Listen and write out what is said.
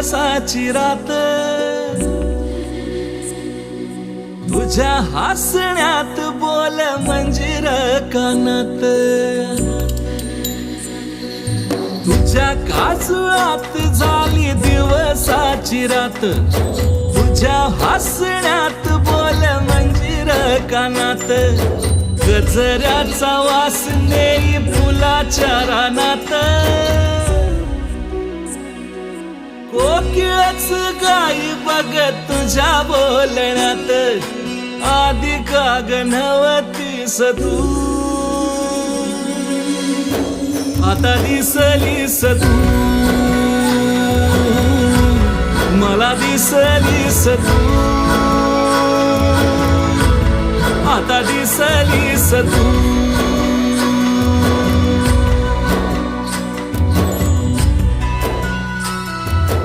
दिवसाची रात तुझ्या हसण्यात बोल मंजिर कानात तुझ्या काजळात झाली दिवसाची रात तुझ्या हसण्यात बोल मंजिर कानात गजऱ्याचा वास नेई फुलाच्या रानात कोकिळच गाई बघत तुझ्या बोलण्यात आधी का गणवतीस तू आता दिसलीस तू मला दिसलीस तू आता दिसलीस तू